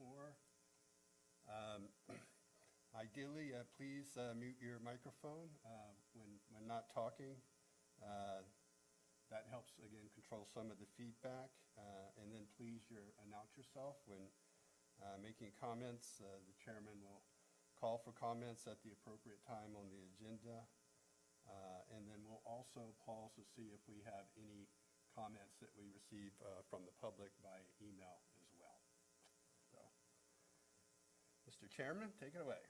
4. Ideally, please mute your microphone when not talking. That helps, again, control some of the feedback. And then please announce yourself when making comments. The chairman will call for comments at the appropriate time on the agenda. And then we'll also pause to see if we have any comments that we receive from the public via email as well. So, Mr. Chairman, take it away.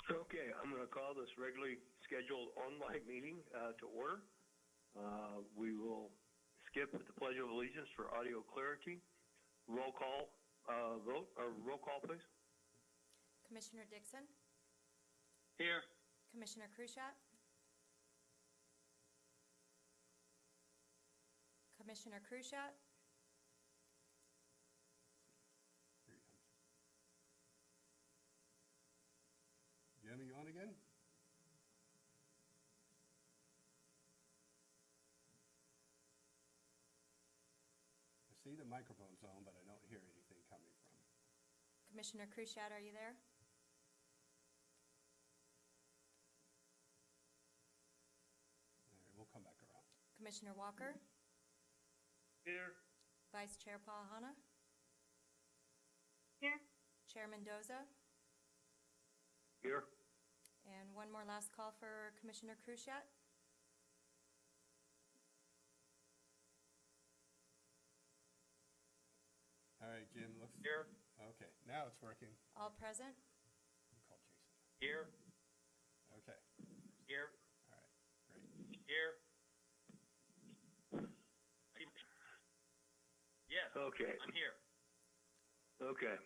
Okay, I'm going to call this regularly scheduled online meeting to order. We will skip with the Pledge of Allegiance for audio clarity. Roll call vote, or roll call, please. Commissioner Dixon? Here. Commissioner Krushat? Commissioner Krushat? Here he comes. Jim, are you on again? I see the microphone's on, but I don't hear anything coming from. Commissioner Krushat, are you there? All right, we'll come back around. Commissioner Walker? Here. Vice Chair Palahana? Here. Chair Mendoza? Here. And one more last call for Commissioner Krushat. All right, Jim, looks... Here. Okay, now it's working. All present? We'll call Jason. Here. Okay, Here. all right, great. Here. Yes. Okay. I'm here. Okay.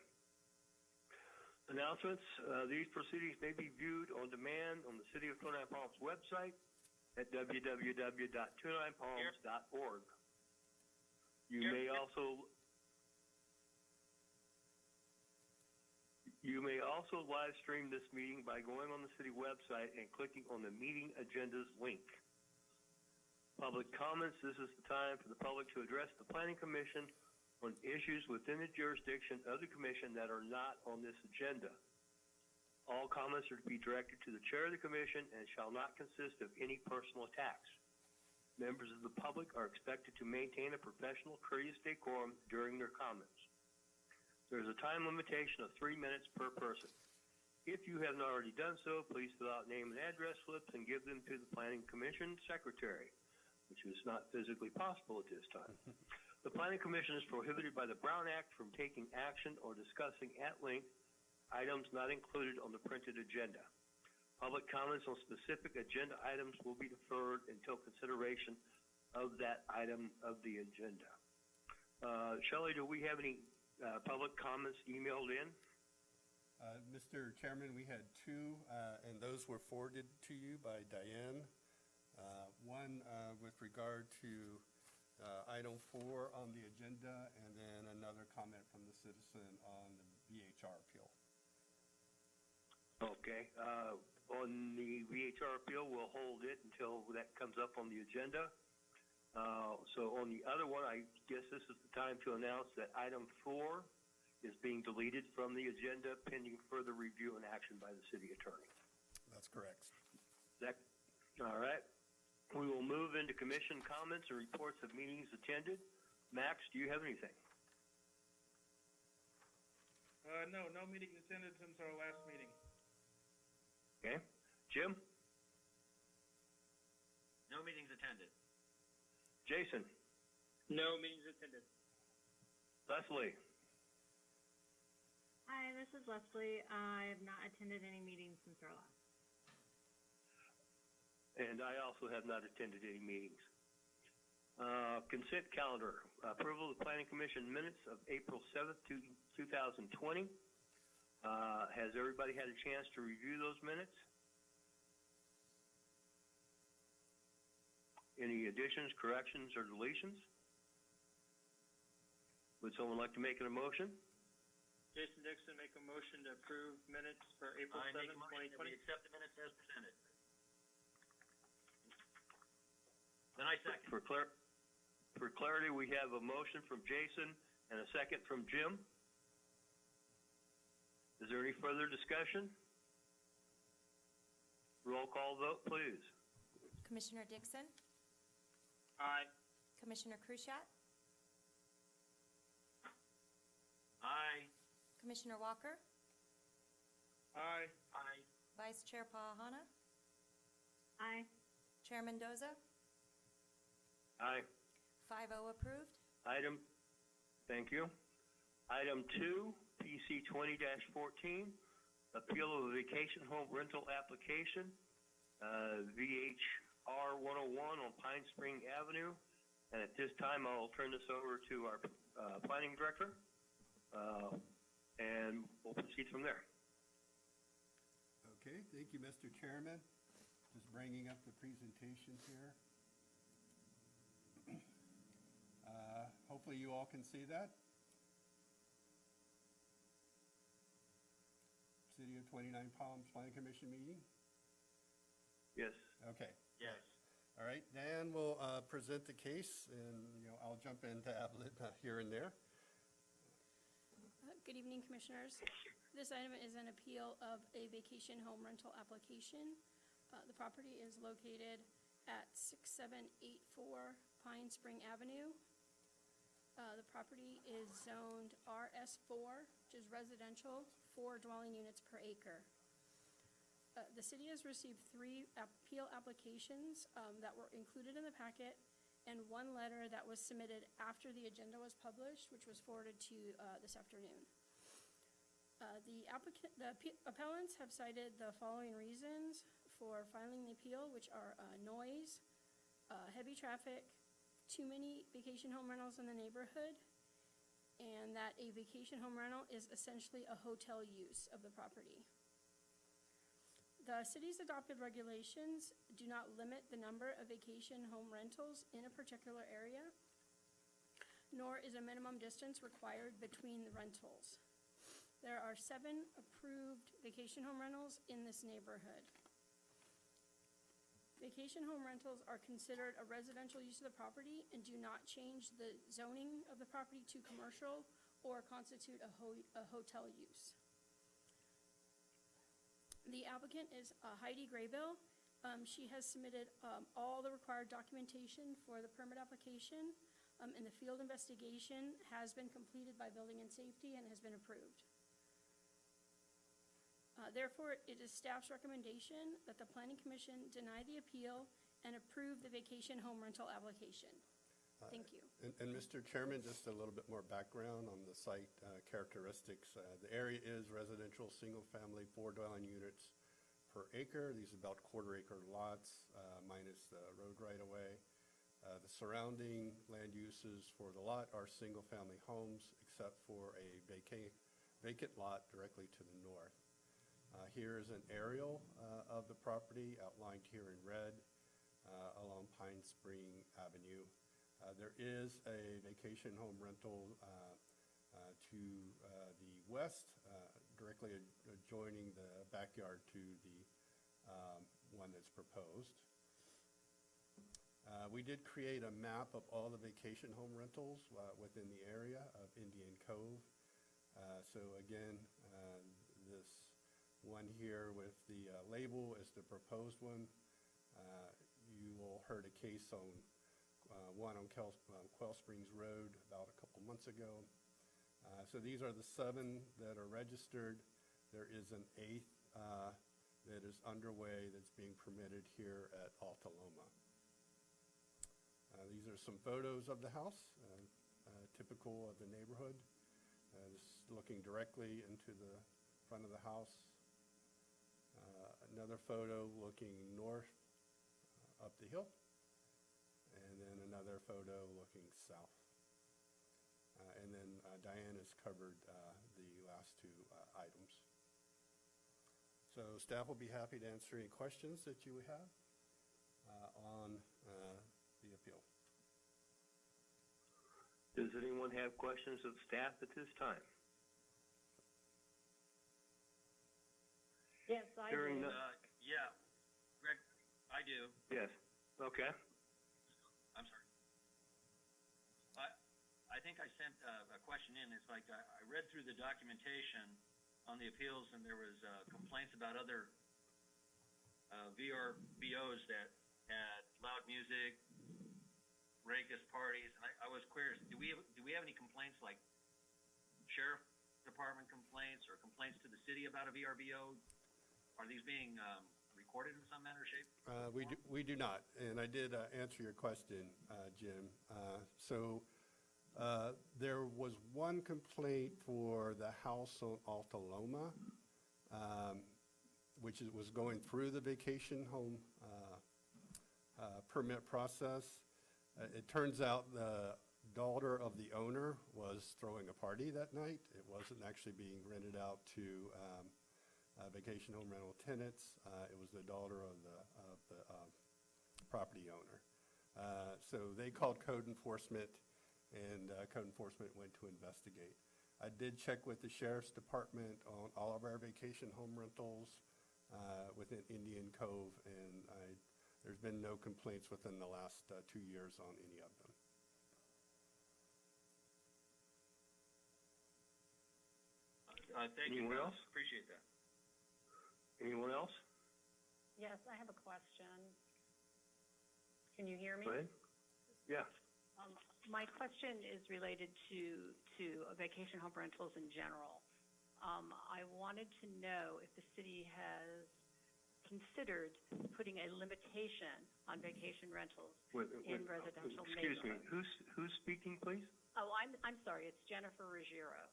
Announcements. These proceedings may be viewed on demand on the City of 29 Palms website at www.29palms.org. You may also live stream this meeting by going on the city website and clicking on the meeting agendas link. Public comments. This is the time for the public to address the Planning Commission on issues within the jurisdiction of the Commission that are not on this agenda. All comments are to be directed to the Chair of the Commission and shall not consist of any personal attacks. Members of the public are expected to maintain a professional, courteous decorum during their comments. There is a time limitation of 3 minutes per person. If you have not already done so, please fill out name and address slips and give them to the Planning Commission Secretary, which is not physically possible at this time. The Planning Commission is prohibited by the Brown Act from taking action or discussing at length items not included on the printed agenda. Public comments on specific agenda items will be deferred until consideration of that item of the agenda. Shelley, do we have any public comments emailed in? Mr. Chairman, we had 2, and those were forwarded to you by Diane. One with regard to item 4 on the agenda, and then another comment from the citizen on the VHR appeal. Okay. On the VHR appeal, we'll hold it until that comes up on the agenda. So on the other one, I guess this is the time to announce that item 4 is being deleted from the agenda pending further review and action by the city attorney. That's correct. All right. We will move into commission comments and reports of meetings attended. Max, do you have anything? No meetings attended since our last meeting. Okay. Jim? No meetings attended. Jason? No meetings attended. Leslie? Hi, this is Leslie. I have not attended any meetings since our last. And I also have not attended any meetings. Consent calendar. Approval of the Planning Commission minutes of April 7th, 2020. Has everybody had a chance to review those minutes? Any additions, corrections, or deletions? Would someone like to make an motion? Jason Dixon, make a motion to approve minutes for April 7th, 2020. We accept the minutes as presented. Then I second. For clarity, we have a motion from Jason and a second from Jim. Is there any further discussion? Roll call vote, please. Commissioner Dixon, Aye. Commissioner Krushat, Aye. Commissioner Walker, Aye. Aye. Vice Chair Pahana, Aye. Chair Mendoza, Aye. 5-0 approved. Thank you. Item 2, PC 20-14, appeal of a vacation home rental application, VHR 101 on Pine Spring Avenue. And at this time, I'll turn this over to our planning director, and we'll proceed from there. Okay, thank you, Mr. Chairman. Just bringing up the presentation here. Hopefully you all can see that. City of 29 Palms Planning Commission meeting. Yes. Okay. Yes. All right, Dan will present the case, and I'll jump in to ad-lib here and there. Good evening, Commissioners. This item is an appeal of a vacation home rental application. The property is located at 6784 Pine Spring Avenue. The property is zoned RS4, which is residential, 4 dwelling units per acre. The city has received 3 appeal applications that were included in the packet, and 1 letter that was submitted after the agenda was published, which was forwarded to you this afternoon. The appellants have cited the following reasons for filing the appeal, which are noise, heavy traffic, too many vacation home rentals in the neighborhood, and that a vacation home rental is essentially a hotel use of the property. The city's adopted regulations do not limit the number of vacation home rentals in a particular area, nor is a minimum distance required between the rentals. There are 7 approved vacation home rentals in this neighborhood. Vacation home rentals are considered a residential use of the property and do not change the zoning of the property to commercial or constitute a hotel use. The applicant is Heidi Graybill. She has submitted all the required documentation for the permit application, and the field investigation has been completed by Building and Safety and has been approved. Therefore, it is staff's recommendation that the Planning Commission deny the appeal and approve the vacation home rental application. Thank you. And Mr. Chairman, just a little bit more background on the site characteristics. The area is residential, single-family, 4 dwelling units per acre. These are about quarter-acre lots, minus the road right-of-way. The surrounding land uses for the lot are single-family homes, except for a vacant lot directly to the north. Here is an aerial of the property outlined here in red along Pine Spring Avenue. There is a vacation home rental to the west, directly adjoining the backyard to the one that's proposed. We did create a map of all the vacation home rentals within the area of Indian Cove. So again, this one here with the label is the proposed one. You all heard a case on one on Quail Springs Road about a couple months ago. So these are the 7 that are registered. There is an 8th that is underway that's being permitted here at Alta Loma. These are some photos of the house, typical of the neighborhood. This is looking directly into the front of the house. Another photo looking north up the hill. And then another photo looking south. And then Diane has covered the last 2 items. So staff will be happy to answer any questions that you have on the appeal. Does anyone have questions of staff at this time? Yes, I Hearing do. none. Yeah. Greg, I do. Yes. Okay. I'm sorry. I think I sent a question in. It's like I read through the documentation, on the appeals, and there was complaints about other VRBOs that had loud music, raucous parties. And I was curious, do we have any complaints, like sheriff department complaints or complaints to the city about a VRBO? Are these being recorded in some manner or shape? We do not, and I did answer your question, Jim. There was one complaint for the house on Alta Loma, which was going through the vacation home permit process. It turns out the daughter of the owner was throwing a party that night. It wasn't actually being rented out to vacation home rental tenants. It was the daughter of the property owner. So they called code enforcement, and code enforcement went to investigate. I did check with the sheriff's department on all of our vacation home rentals within Indian Cove, and there's been no complaints within the last 2 years on any of them. Thank you. Anyone else? Appreciate that. Anyone else? Yes, I have a question. Can you hear me? Go ahead. Yeah. My question is related to vacation home rentals in general. I wanted to know if the city has considered putting a limitation on vacation rentals in residential Excuse me, neighborhoods. who's speaking, please? Oh, I'm sorry, it's Jennifer Ruggiero.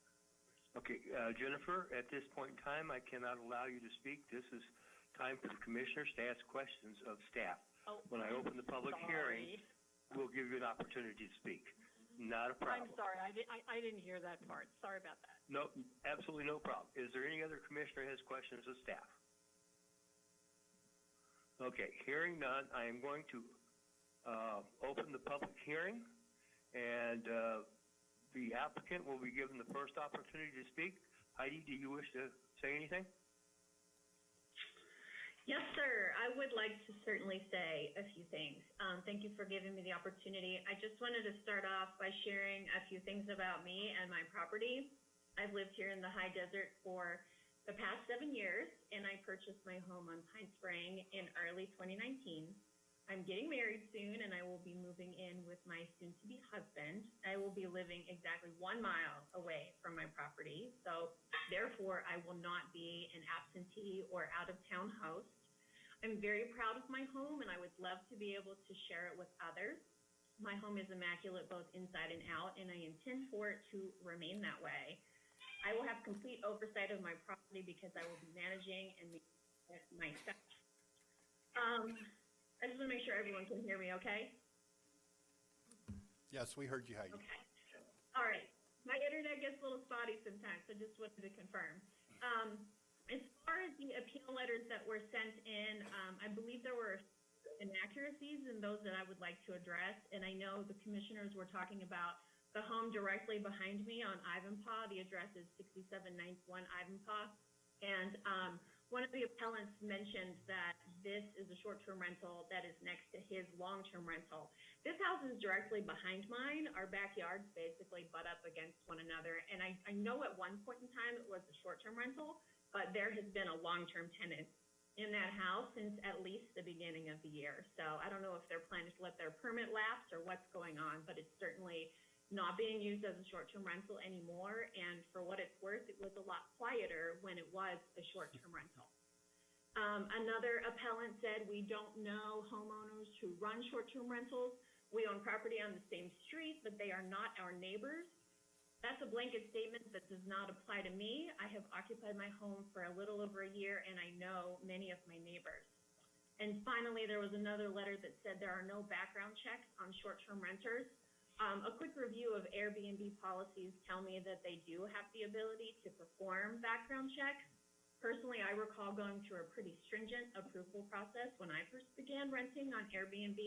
Okay, Jennifer, at this point in time, I cannot allow you to speak. This is time for the commissioners to ask questions of staff. Oh, When I open the public hearing, sorry. we'll give you an opportunity to speak. Not a problem. I'm sorry, I didn't hear that part. Sorry about that. No, absolutely no problem. Is there any other commissioner who has questions of staff? Okay, hearing none, I am going to open the public hearing, and the applicant will be given the first opportunity to speak. Heidi, do you wish to say anything? Yes, sir. I would like to certainly say a few things. Thank you for giving me the opportunity. I just wanted to start off by sharing a few things about me and my property. I've lived here in the high desert for the past 7 years, and I purchased my home on Pine Spring in early 2019. I'm getting married soon, and I will be moving in with my soon-to-be husband. I will be living exactly 1 mile away from my property, so therefore I will not be an absentee or out-of-town host. I'm very proud of my home, and I would love to be able to share it with others. My home is immaculate both inside and out, and I intend for it to remain that way. I will have complete oversight of my property because I will be managing and myself. I just want to make sure everyone can hear me, okay? Yes, we heard you, Heidi. Okay. All right. My internet gets a little spotty sometimes, so just wanted to confirm. As far as the appeal letters that were sent in, I believe there were inaccuracies in those that I would like to address. And I know the commissioners were talking about the home directly behind me on Ivanpah. The address is 6791 Ivanpah. And one of the appellants mentioned that this is a short-term rental that is next to his long-term rental. This house is directly behind mine. Our backyards basically butt up against one another. And I know at one point in time it was a short-term rental, but there has been a long-term tenant in that house since at least the beginning of the year. So I don't know if they're planning to let their permit lapse or what's going on, but it's certainly not being used as a short-term rental anymore. And for what it's worth, it was a lot quieter when it was a short-term rental. Another appellant said we don't know homeowners who run short-term rentals. We own property on the same street, but they are not our neighbors. That's a blanket statement that does not apply to me. I have occupied my home for a little over a year, and I know many of my neighbors. And finally, there was another letter that said there are no background checks on short-term renters. A quick review of Airbnb policies tell me that they do have the ability to perform background checks. Personally, I recall going through a pretty stringent approval process when I first began renting on Airbnb.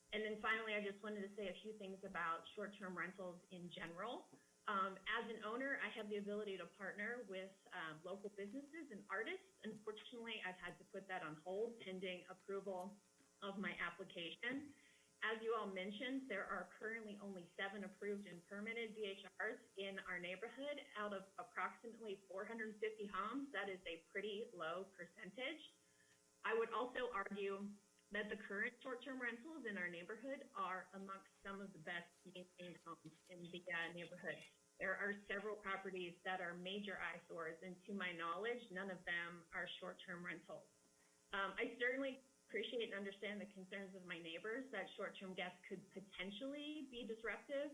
And then finally, I just wanted to say a few things about short-term rentals in general. As an owner, I have the ability to partner with local businesses and artists. Unfortunately, I've had to put that on hold pending approval of my application. As you all mentioned, there are currently only 7 approved and permitted VHRs in our neighborhood out of approximately 450 homes. That is a pretty low percentage. I would also argue that the current short-term rentals in our neighborhood are amongst some of the best maintained homes in the neighborhood. There are several properties that are major eyesores, and to my knowledge, none of them are short-term rentals. I certainly appreciate and understand the concerns of my neighbors that short-term guests could potentially be disruptive,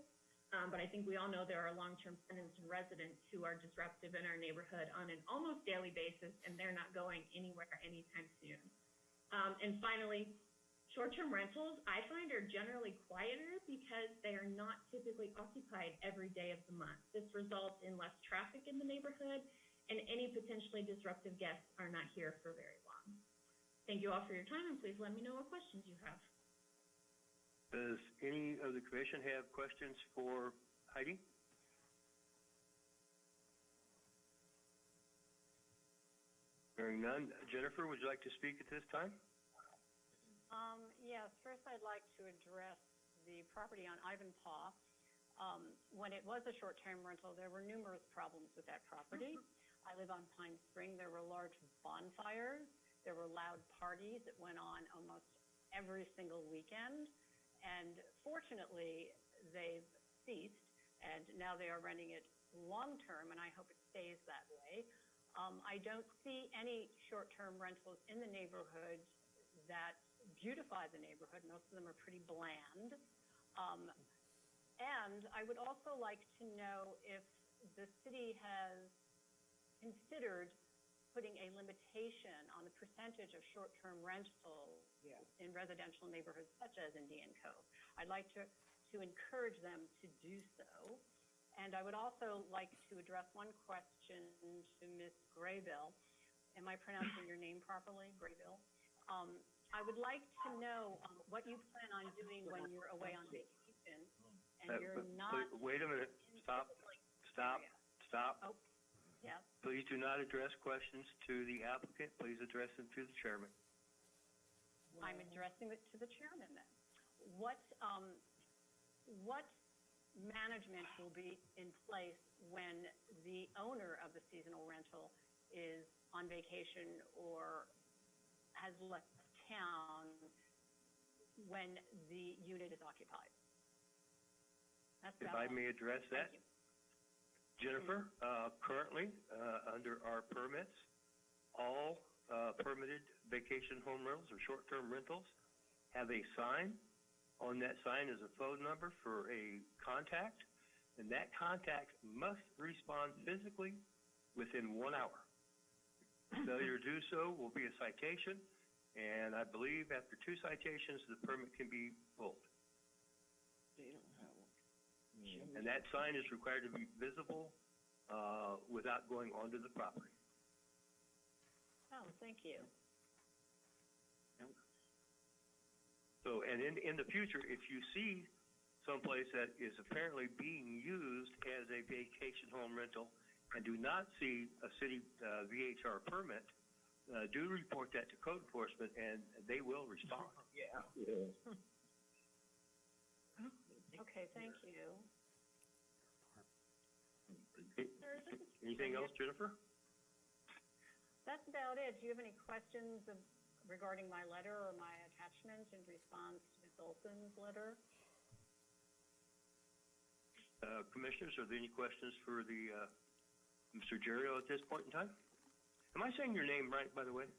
but I think we all know there are long-term tenants and residents who are disruptive in our neighborhood on an almost daily basis, and they're not going anywhere anytime soon. And finally, short-term rentals, I find, are generally quieter because they are not typically occupied every day of the month. This results in less traffic in the neighborhood, and any potentially disruptive guests are not here for very long. Thank you all for your time, and please let me know what questions you have. Does any of the commission have questions for Heidi? Hearing none. Jennifer, would you like to speak at this time? Yes, first I'd like to address the property on Ivanpah. When it was a short-term rental, there were numerous problems with that property. I live on Pine Spring. There were large bonfires. There were loud parties that went on almost every single weekend. And fortunately, they've ceased, and now they are renting it long-term, and I hope it stays that way. I don't see any short-term rentals in the neighborhood that beautify the neighborhood. Most of them are pretty bland. And I would also like to know if the city has considered putting a limitation on the percentage of short-term rentals in residential neighborhoods such as Indian Cove. I'd like to encourage them to do so. And I would also like to address one question to Ms. Graybill. Am I pronouncing your name properly, Graybill? I would like to know what you plan on doing when you're away on vacation and you're not. Wait a minute. Stop. Oh, yeah. Please do not address questions to the applicant. Please address them to the chairman. I'm addressing it to the chairman then. What management will be in place when the owner of the seasonal rental is on vacation or has left town when the unit is occupied? If I may address that. Thank you. Jennifer, currently, under our permits, all permitted vacation home rentals or short-term rentals have a sign. On that sign is a phone number for a contact, and that contact must respond physically within 1 hour. Failure to do so will be a citation, and I believe after 2 citations, the permit can be pulled. And that sign is required to be visible without going onto the property. Oh, thank you. So, and in the future, if you see someplace that is apparently being used as a vacation home rental and do not see a city VHR permit, do report that to code enforcement, and they will respond. Okay, thank you. Anything else, Jennifer? That's about it. Do you have any questions regarding my letter or my attachment in response to Ms. Olson's letter? Commissioners, are there any questions for the Mr. Gerio at this point in time? Am I saying your name right, by the way?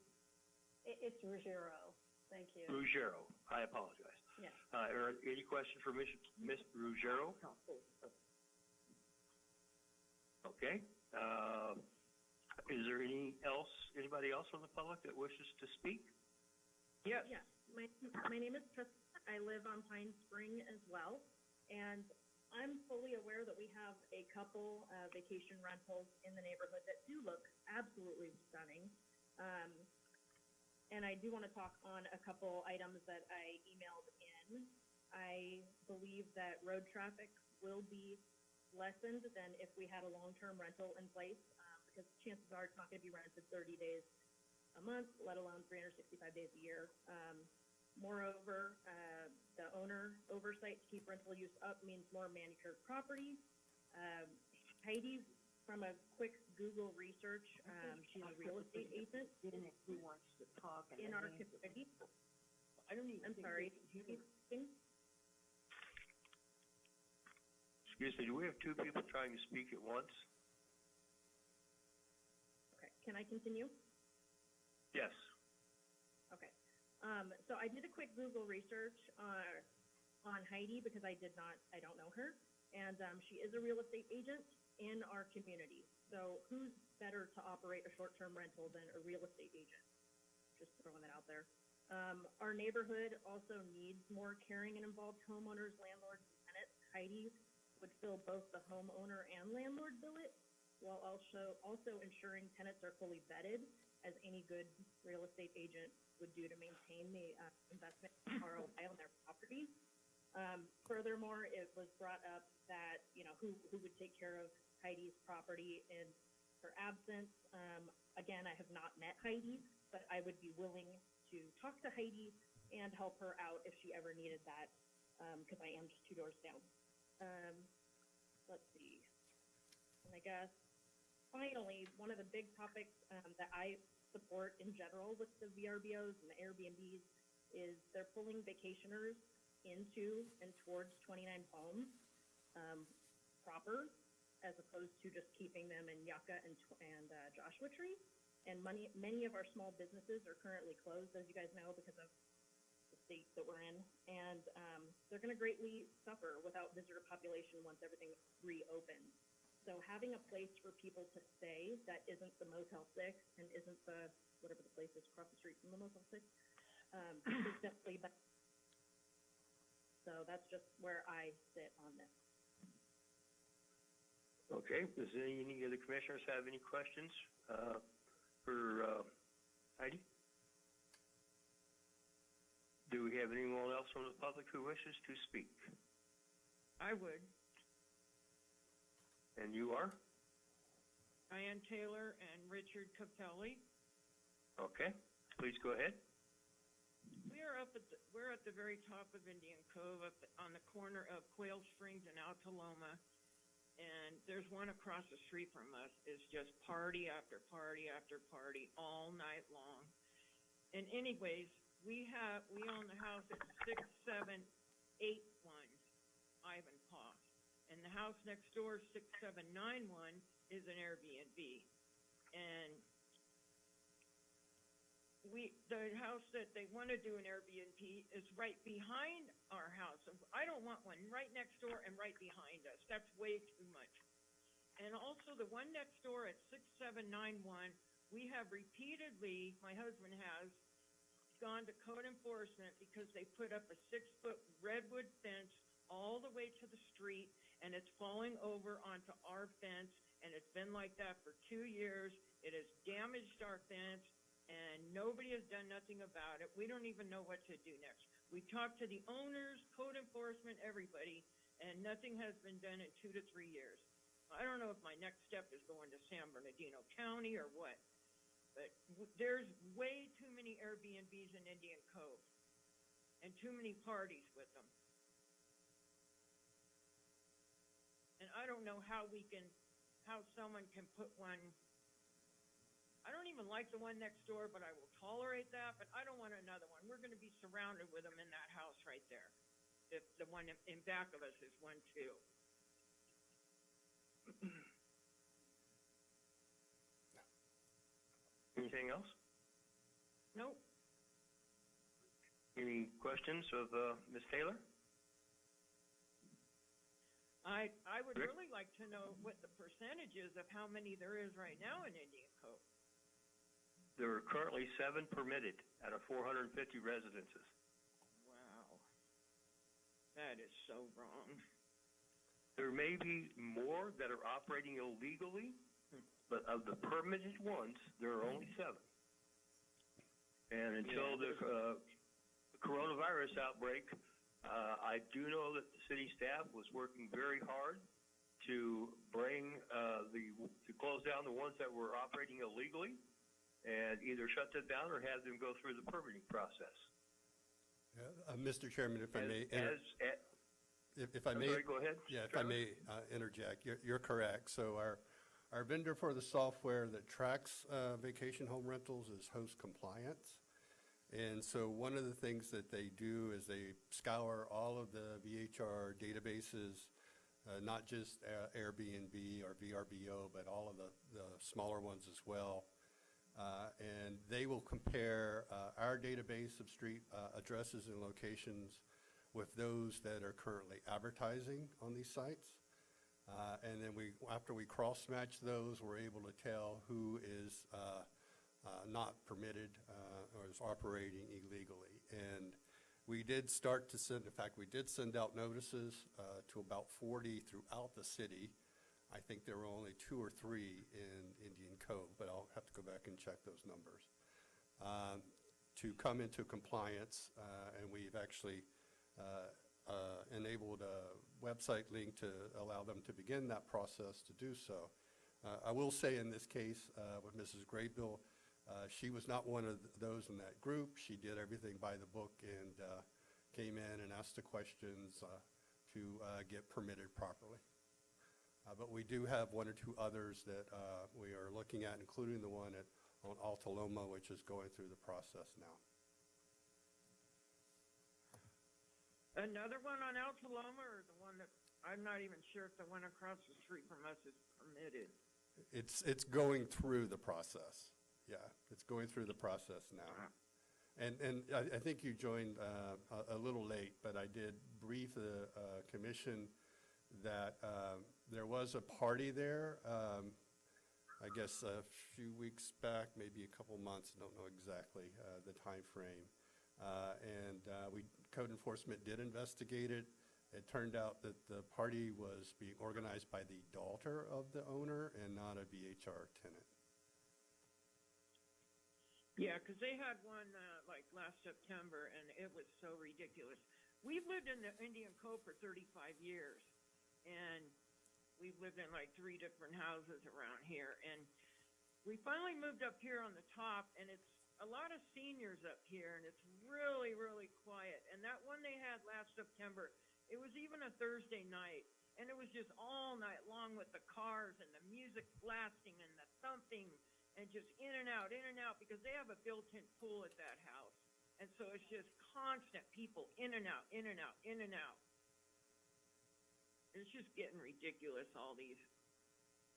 It's Ruggiero. Thank you. Ruggiero. I apologize. Yes. Are any questions for Ms. Ruggiero? Okay. Is there anybody else from the public that wishes to speak? Yes. My name is Tristan. I live on Pine Spring as well, and I'm fully aware that we have a couple vacation rentals in the neighborhood that do look absolutely stunning. And I do want to talk on a couple items that I emailed in. I believe that road traffic will be lessened than if we had a long-term rental in place, because chances are it's not going to be rented 30 days a month, let alone 365 days a year. Moreover, the owner oversight to keep rental use up means more manicured properties. Heidi, from a quick Google research, she's a real estate agent Who wants to talk? in our community. I don't even. I'm sorry. Excuse me, do we have two people trying to speak at once? Okay, can I continue? Yes. Okay. So I did a quick Google research on Heidi because I don't know her. And she is a real estate agent in our community. So who's better to operate a short-term rental than a real estate agent? Just throwing that out there. Our neighborhood also needs more caring and involved homeowners, landlords, and tenants. Heidi would fill both the homeowner and landlord billet, while also ensuring tenants are fully vetted, as any good real estate agent would do to maintain the investment ROI on their properties. Furthermore, it was brought up that, who would take care of Heidi's property in her absence. Again, I have not met Heidi, but I would be willing to talk to Heidi and help her out if she ever needed that, because I am just 2 doors down. Let's see. And I guess, finally, one of the big topics that I support in general with the VRBOs and the Airbnbs is they're pulling vacationers into and towards 29 Palms proper, as opposed to just keeping them in Yucca and Joshua Tree. And many of our small businesses are currently closed, as you guys know, because of the state that we're in. And they're going to greatly suffer without visitor population once everything reopens. So having a place for people to stay that isn't the Motel 6 and isn't the, whatever the place is across the street from the Motel 6, is definitely better. So that's just where I sit on this. Okay, does any of the commissioners have any questions for Heidi? Do we have anyone else from the public who wishes to speak? I would. And you are? Diane Taylor and Richard Capelli. Okay, please go ahead. We're at the very top of Indian Cove, on the corner of Quail Springs and Altaloma, and there's one across the street from us. It's just party after party after party all night long. And anyways, we own the house at 6781 Ivanpah, and the house next door, 6791, is an Airbnb. And the house that they want to do an Airbnb is right behind our house. I don't want one right next door and right behind us. That's way too much. And also the one next door at 6791, we have repeatedly, my husband has, gone to code enforcement because they put up a 6-foot redwood fence all the way to the street, and it's falling over onto our fence, and it's been like that for 2 years. It has damaged our fence, and nobody has done nothing about it. We don't even know what to do next. We talked to the owners, code enforcement, everybody, and nothing has been done in 2 to 3 years. I don't know if my next step is going to San Bernardino County or what, but there's way too many Airbnbs in Indian Cove and too many parties with them. And I don't know how someone can put one. I don't even like the one next door, but I will tolerate that, but I don't want another one. We're going to be surrounded with them in that house right there. If the one in back of us is one too. Anything else? Nope. Any questions of Ms. Taylor? I would Rick? really like to know what the percentage is of how many there is right now in Indian Cove. There are currently 7 permitted out of 450 residences. Wow. That is so wrong. There may be more that are operating illegally, but of the permitted ones, there are only 7. And until the coronavirus outbreak, I do know that the city staff was working very hard to bring to close down the ones that were operating illegally, and either shut them down or have them go through the permitting process. Mr. Chairman, if I may, if I I'm may. sorry, go ahead. Yeah, if I may interject, you're correct. So our vendor for the software that tracks vacation home rentals is host compliance. And so one of the things that they do is they scour all of the VHR databases, not just Airbnb or VRBO, but all of the smaller ones as well. And they will compare our database of street addresses and locations with those that are currently advertising on these sites. And then after we cross-match those, we're able to tell who is not permitted or is operating illegally. And we did start to send, in fact, we did send out notices to about 40 throughout the city. I think there were only 2 or 3 in Indian Cove, but I'll have to go back and check those numbers, to come into compliance. And we've actually enabled a website link to allow them to begin that process to do so. I will say in this case with Mrs. Graybill, she was not one of those in that group. She did everything by the book and came in and asked the questions to get permitted properly. But we do have 1 or 2 others that we are looking at, including the one on Alta Loma, which is going through the process now. Another one on Alta Loma, or the one that, I'm not even sure if the one across the street from us is permitted? It's going through the process. Yeah, it's going through the process now. And I think you joined a little late, but I did brief the commission that there was a party there, I guess a few weeks back, maybe a couple months, I don't know exactly the time frame. And code enforcement did investigate it. It turned out that the party was being organized by the daughter of the owner and not a VHR tenant. Yeah, because they had one like last September, and it was so ridiculous. We've lived in the Indian Cove for 35 years, and we've lived in like 3 different houses around here. And we finally moved up here on the top, and it's a lot of seniors up here, and it's really, really quiet. And that one they had last September, it was even a Thursday night, and it was just all night long with the cars and the music blasting and the thumping and just in and out, because they have a built-in pool at that house. And so it's just constant people in and out, in and out, in and out. It's just getting ridiculous, all these.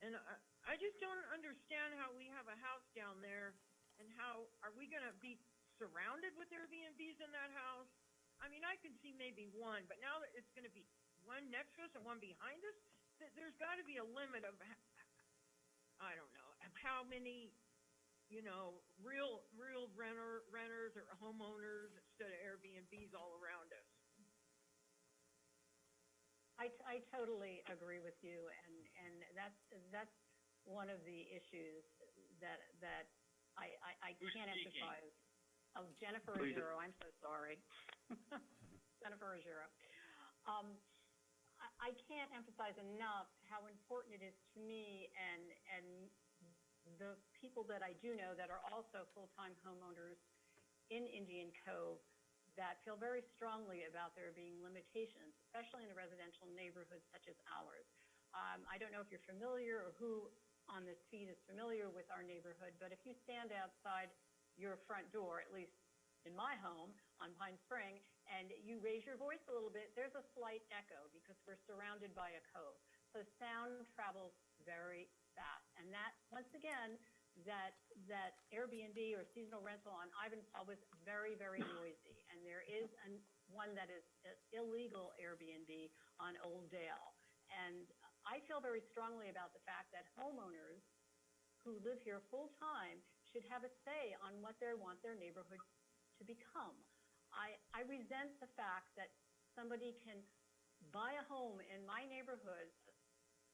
And I just don't understand how we have a house down there, and how are we going to be surrounded with Airbnbs in that house? I mean, I can see maybe one, but now that it's going to be one next to us and one behind us, there's got to be a limit of, I don't know, of how many, you know, real renters or homeowners instead of Airbnbs all around us. I totally agree with you, and that's one of the issues that I can't emphasize. Oh, Jennifer Ruggiero, I'm so sorry. Jennifer Ruggiero. I can't emphasize enough how important it is to me and the people that I do know that are also full-time homeowners in Indian Cove that feel very strongly about there being limitations, especially in a residential neighborhood such as ours. I don't know if you're familiar or who on this feed is familiar with our neighborhood, but if you stand outside your front door, at least in my home on Pine Spring, and you raise your voice a little bit, there's a slight echo because we're surrounded by a cove. So sound travels very fast. And that, once again, that Airbnb or seasonal rental on Ivanpah was very, very noisy. And there is one that is illegal Airbnb on Old Dale. And I feel very strongly about the fact that homeowners who live here full-time should have a say on what they want their neighborhood to become. I resent the fact that somebody can buy a home in my neighborhood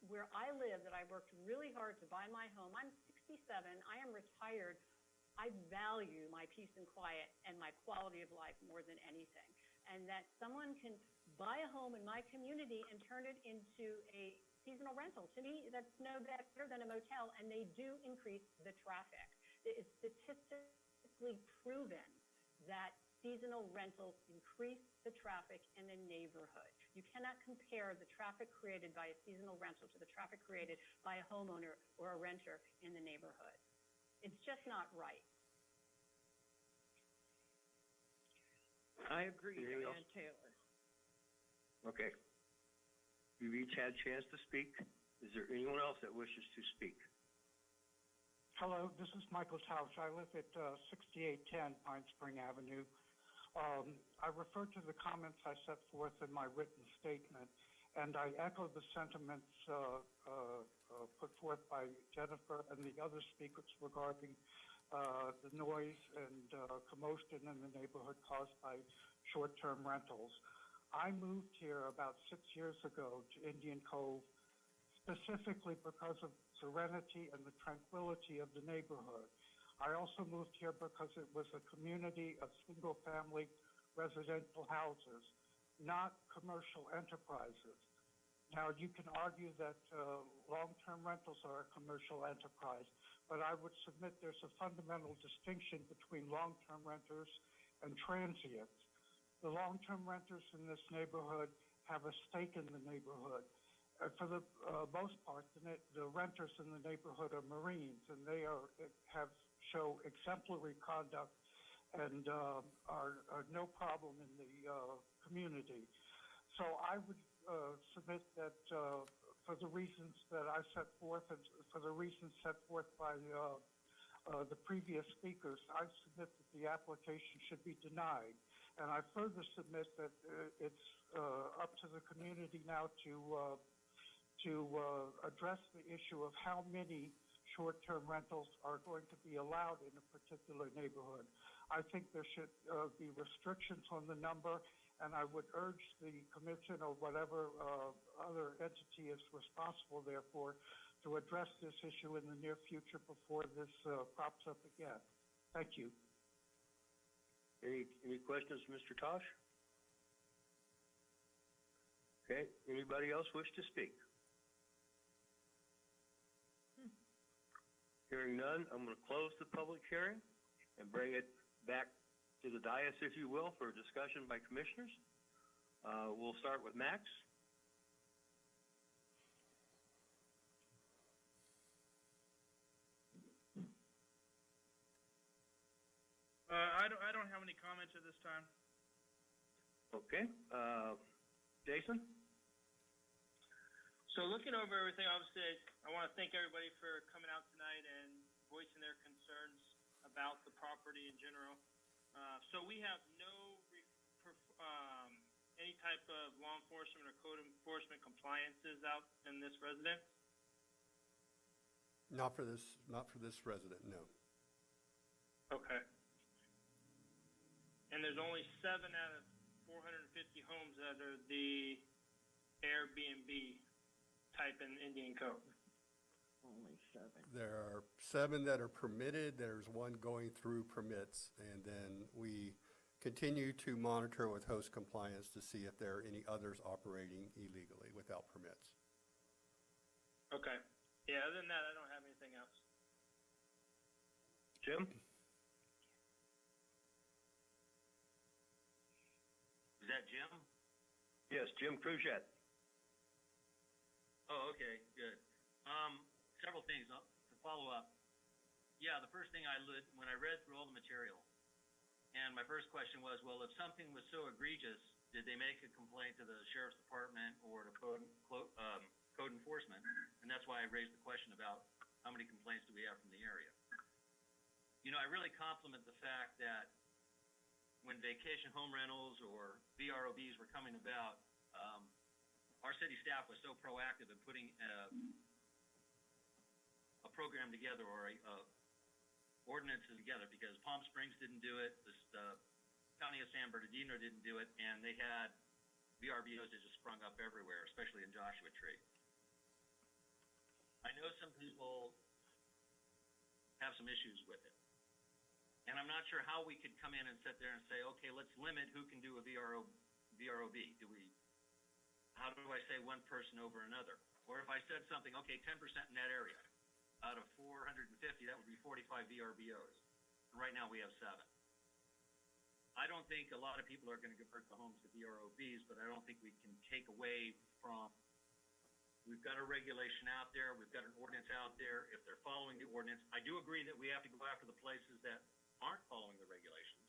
where I live, that I worked really hard to buy my home. I'm 67. I am retired. I value my peace and quiet and my quality of life more than anything. And that someone can buy a home in my community and turn it into a seasonal rental. To me, that's no better than a motel, and they do increase the traffic. It's statistically proven that seasonal rentals increase the traffic in the neighborhood. You cannot compare the traffic created by a seasonal rental to the traffic created by a homeowner or a renter in the neighborhood. It's just not right. I agree, Anything Diane else? Taylor. Okay. You've each had a chance to speak. Is there anyone else that wishes to speak? Hello, this is Michael Tausch. I live at 6810 Pine Spring Avenue. I refer to the comments I set forth in my written statement, and I echo the sentiments put forth by Jennifer and the other speakers regarding the noise and commotion in the neighborhood caused by short-term rentals. I moved here about 6 years ago to Indian Cove specifically because of serenity and the tranquility of the neighborhood. I also moved here because it was a community of single-family residential houses, not commercial enterprises. Now, you can argue that long-term rentals are a commercial enterprise, but I would submit there's a fundamental distinction between long-term renters and transients. The long-term renters in this neighborhood have a stake in the neighborhood. For the most part, the renters in the neighborhood are Marines, and they show exemplary conduct and are no problem in the community. So I would submit that for the reasons that I set forth and for the reasons set forth by the previous speakers, I submit that the application should be denied. And I further submit that it's up to the community now to address the issue of how many short-term rentals are going to be allowed in a particular neighborhood. I think there should be restrictions on the number, and I would urge the commission or whatever other entity is responsible therefore to address this issue in the near future before this crops up again. Thank you. Any questions, Mr. Tosh? Okay, anybody else wish to speak? Hearing none, I'm going to close the public hearing and bring it back to the dais, if you will, for discussion by commissioners. We'll start with Max. I don't have any comments at this time. Okay. Jason? So looking over everything, obviously, I want to thank everybody for coming out tonight and voicing their concerns about the property in general. So we have no any type of law enforcement or code enforcement compliances out in this residence? Not for this resident, no. Okay. And there's only 7 out of 450 homes that are the Airbnb type in Indian Cove. Only 7. There are 7 that are permitted, there's 1 going through permits, and then we continue to monitor with host compliance to see if there are any others operating illegally without permits. Okay. Yeah, other than that, I don't have anything else. Jim? Is that Jim? Yes, Jim Cruzette. Oh, okay, good. Several things to follow up. Yeah, the first thing when I read through all the material, and my first question was, well, if something was so egregious, did they make a complaint to the sheriff's department or to code enforcement? And that's why I raised the question about how many complaints do we have from the area. You know, I really compliment the fact that when vacation home rentals or VROBs were coming about, our city staff was so proactive in putting a program together or ordinances together, because Palm Springs didn't do it, the County of San Bernardino didn't do it, and they had VRBOs that just sprung up everywhere, especially in Joshua Tree. I know some people have some issues with it. And I'm not sure how we could come in and sit there and say, okay, let's limit who can do a VROB. How do I say one person over another? Or if I said something, okay, 10% in that area, out of 450, that would be 45 VRBOs. And right now we have 7. I don't think a lot of people are gonna convert the homes to VROBs, but I don't think we can take away from, we've got a regulation out there, we've got an ordinance out there. If they're following the ordinance, I do agree that we have to go after the places that aren't following the regulations.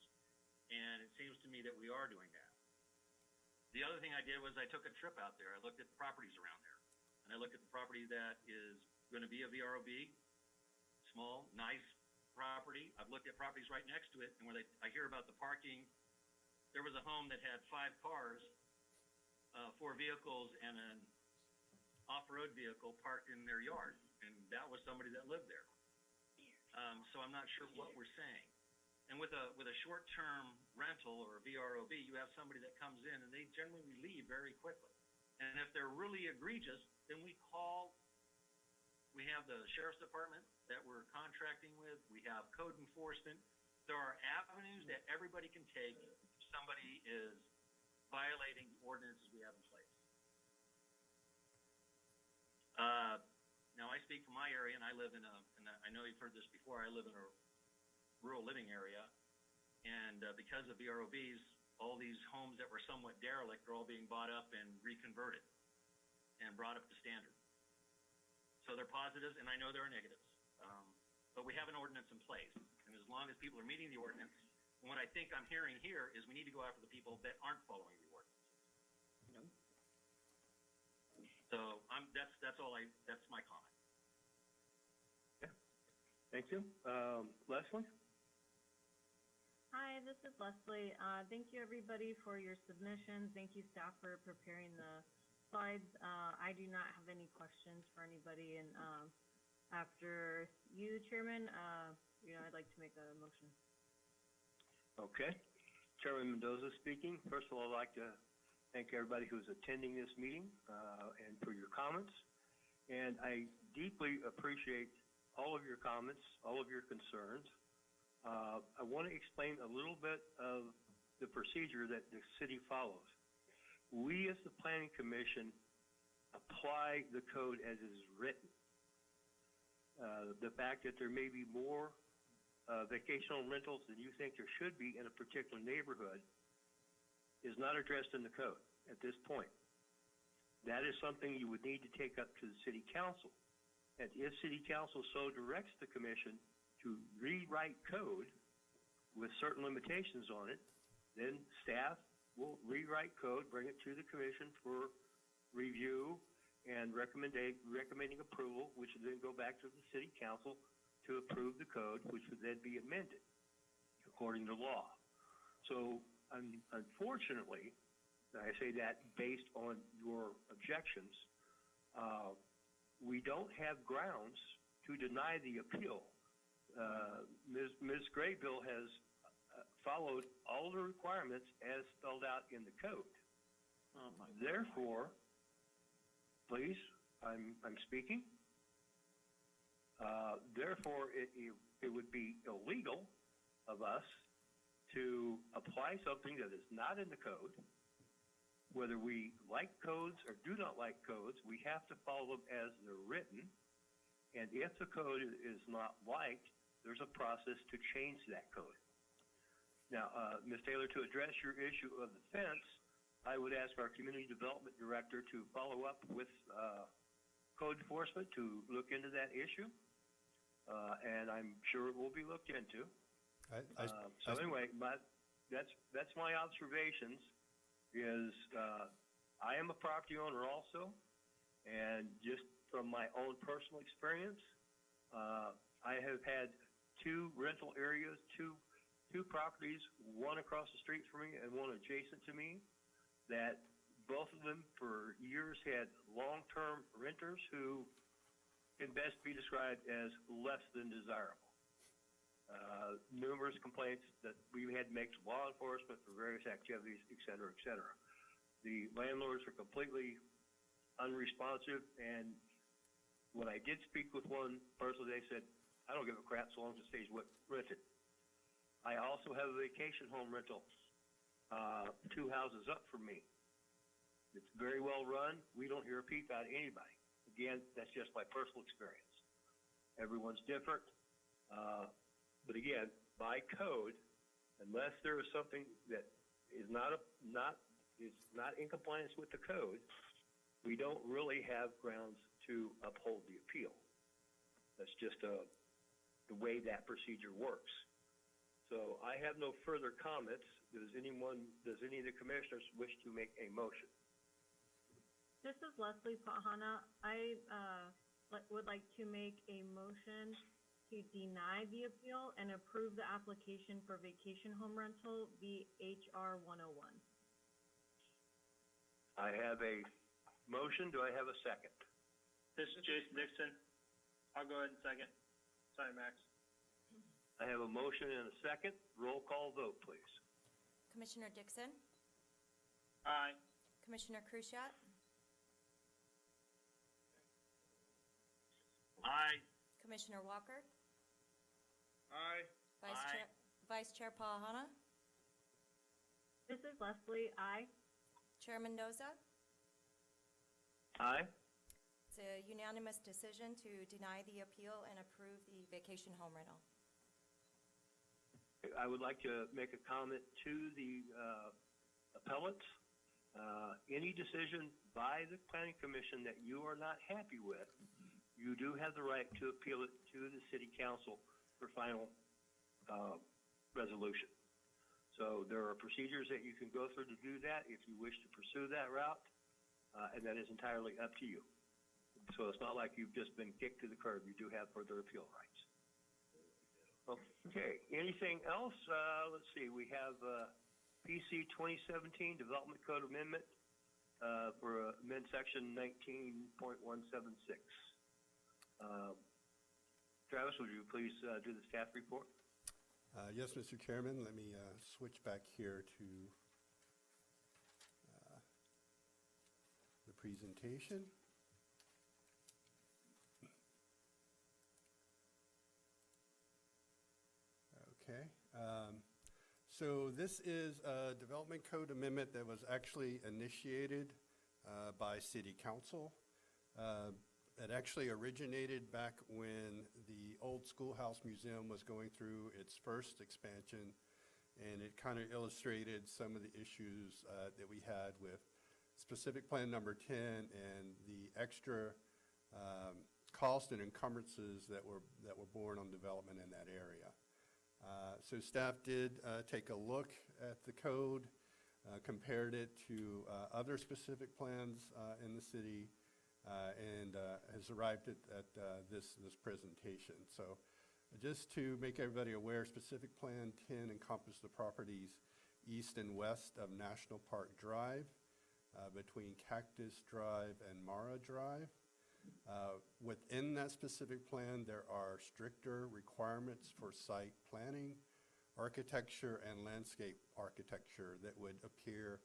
And it seems to me that we are doing that. The other thing I did was I took a trip out there. I looked at the properties around there. And I looked at the property that is gonna be a VROB, small, nice property. I've looked at properties right next to it, and I hear about the parking. There was a home that had 5 cars, 4 vehicles, and an off-road vehicle parked in their yard, and that was somebody that lived there. So I'm not sure what we're saying. And with a short-term rental or a VROB, you have somebody that comes in, and they generally leave very quickly. And if they're really egregious, then we have the sheriff's department that we're contracting with, we have code enforcement. There are avenues that everybody can take if somebody is violating the ordinances we have in place. Now I speak from my area, and I live I know you've heard this before, I live in a rural living area, and because of VROBs, all these homes that were somewhat derelict are all being bought up and reconverted and brought up to standard. So they're positives, and I know there are negatives. But we have an ordinance in place, and as long as people are meeting the ordinance, and what I think I'm hearing here is we need to go after the people that aren't following the ordinance. So that's my comment. Okay. Thank you. Leslie? Hi, this is Leslie. Thank you, everybody, for your submissions. Thank you, staff, for preparing the slides. I do not have any questions for anybody, and after you, Chairman, I'd like to make a motion. Okay. Chairman Mendoza speaking. First of all, I'd like to thank everybody who's attending this meeting and for your comments. And I deeply appreciate all of your comments, all of your concerns. I want to explain a little bit of the procedure that the city follows. We, as the Planning Commission, apply the code as is written. The fact that there may be more vacational rentals than you think there should be in a particular neighborhood is not addressed in the code at this point. That is something you would need to take up to the City Council. And if City Council so directs the Commission to rewrite code with certain limitations on it, then staff will rewrite code, bring it to the Commission for review and recommending approval, which would then go back to the City Council to approve the code, which would then be amended according to law. So unfortunately, I say that based on your objections, we don't have grounds to deny the appeal. Ms. Graybill has followed all the requirements as spelled out in the code. Therefore, please, I'm speaking. Therefore, it would be illegal of us to apply something that is not in the code. Whether we like codes or do not like codes, we have to follow them as they're written. And if the code is not liked, there's a process to change that code. Now, Ms. Taylor, to address your issue of the fence, I would ask our Community Development Director to follow up with code enforcement to look into that issue. And I'm sure it will be looked into. So anyway, that's my observations is I am a property owner also, and just from my own personal experience, I have had 2 rental areas, two properties, one across the street from me and one adjacent to me, that both of them for years had long-term renters who can best be described as less than desirable. Numerous complaints that we had to make to law enforcement for various activities, et cetera, et cetera. The landlords are completely unresponsive, and when I did speak with one person, they said, I don't give a crap so long as it stays rented. I also have a vacation home rental 2 houses up from me. It's very well run. We don't hear a peep out of anybody. Again, that's just my personal experience. Everyone's different. But again, by code, unless there is something that is not in compliance with the code, we don't really have grounds to uphold the appeal. That's just the way that procedure works. So I have no further comments. Does any of the commissioners wish to make a motion? This is Leslie Pahana. I would like to make a motion to deny the appeal and approve the application for vacation home rental, VHR 101. I have a motion. Do I have a second? This is Jason Dixon. I'll go ahead and second. Sorry, Max. I have a motion and a second. Roll call vote, please. Commissioner Dixon? Aye. Commissioner Krushat? Aye. Commissioner Walker? Aye. Vice Chair Pahana? This is Leslie. Aye. Chair Mendoza? Aye. It's a unanimous decision to deny the appeal and approve the vacation home rental. I would like to make a comment to the appellants. Any decision by the planning commission that you are not happy with, you do have the right to appeal it to the city council for final resolution. So there are procedures that you can go through to do that if you wish to pursue that route, and that is entirely up to you. So it's not like you've just been kicked to the curb. You do have further appeal rights. Okay, anything else? Let's see, we have PC 2017 Development Code Amendment for amend section 19.176. Travis, would you please do the staff report? Yes, Mr. Chairman, let me switch back here to the presentation. Okay. So this is a development code amendment that was actually initiated by City Council. It actually originated back when the old schoolhouse museum was going through its first expansion, and it kind of illustrated some of the issues that we had with specific plan number 10 and the extra cost and encumbrances that were borne on development in that area. So staff did take a look at the code, compared it to other specific plans in the city, and has arrived at this presentation. So just to make everybody aware, specific plan 10 encompassed the properties east and west of National Park Drive, between Cactus Drive and Mara Drive. Within that specific plan, there are stricter requirements for site planning, architecture, and landscape architecture that would appear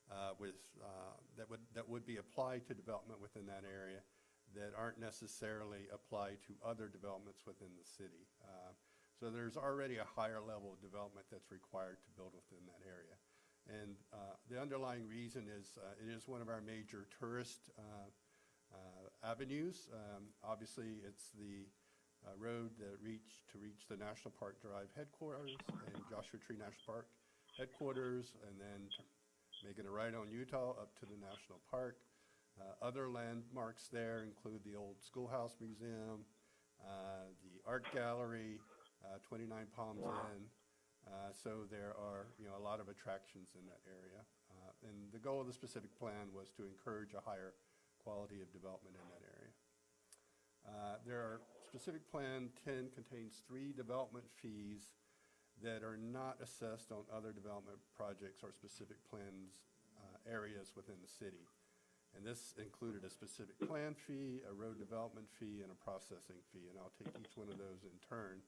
that would be applied to development within that area that aren't necessarily applied to other developments within the city. So there's already a higher level of development that's required to build within that area. And the underlying reason is it is one of our major tourist avenues. Obviously, it's the road that to reach the National Park Drive headquarters and Joshua Tree National Park headquarters, and then making a right on Utah up to the National Park. Other landmarks there include the old Schoolhouse Museum, the Art Gallery, 29 Palms Inn. So there are a lot of attractions in that area. And the goal of the specific plan was to encourage a higher quality of development in that area. There are specific plan 10 contains 3 development fees that are not assessed on other development projects or specific plans areas within the city. And this included a specific plan fee, a road development fee, and a processing fee. And I'll take each one of those in turn.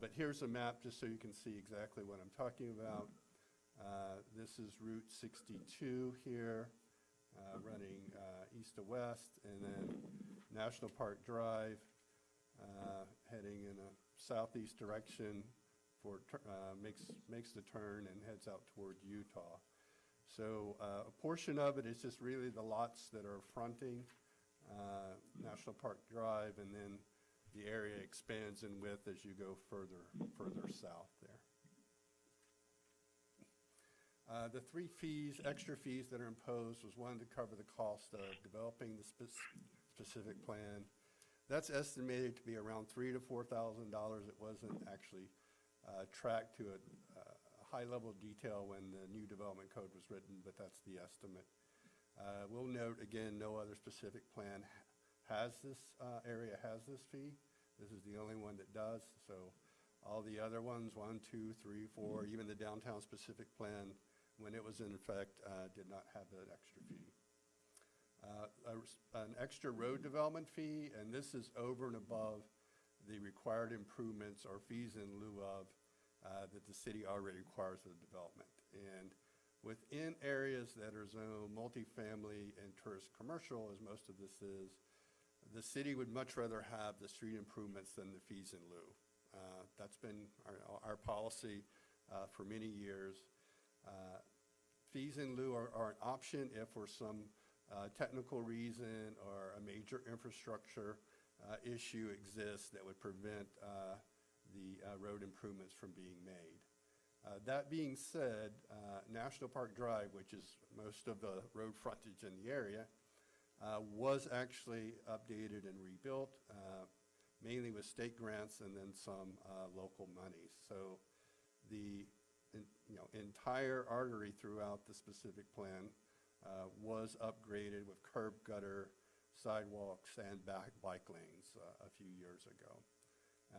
But here's a map just so you can see exactly what I'm talking about. This is Route 62 here, running east to west, and then National Park Drive, heading in a southeast direction, makes the turn and heads out toward Utah. So a portion of it is just really the lots that are fronting National Park Drive, and then the area expands in width as you go further south there. The three fees, extra fees that are imposed was one to cover the cost of developing the specific plan. That's estimated to be around $3,000 to $4,000. It wasn't actually tracked to a high level of detail when the new development code was written, but that's the estimate. We'll note again, no other specific plan has this area has this fee. This is the only one that does. So all the other ones, 1, 2, 3, 4, even the downtown specific plan, when it was in effect, did not have that extra fee. An extra road development fee, and this is over and above the required improvements or fees in lieu of that the city already requires of the development. And within areas that are zoned multifamily and tourist commercial, as most of this is, the city would much rather have the street improvements than the fees in lieu. That's been our policy for many years. Fees in lieu are an option if for some technical reason or a major infrastructure issue exists that would prevent the road improvements from being made. That being said, National Park Drive, which is most of the road frontage in the area, was actually updated and rebuilt, mainly with state grants and then some local monies. So the entire artery throughout the specific plan was upgraded with curb, gutter, sidewalks, and bike lanes a few years ago.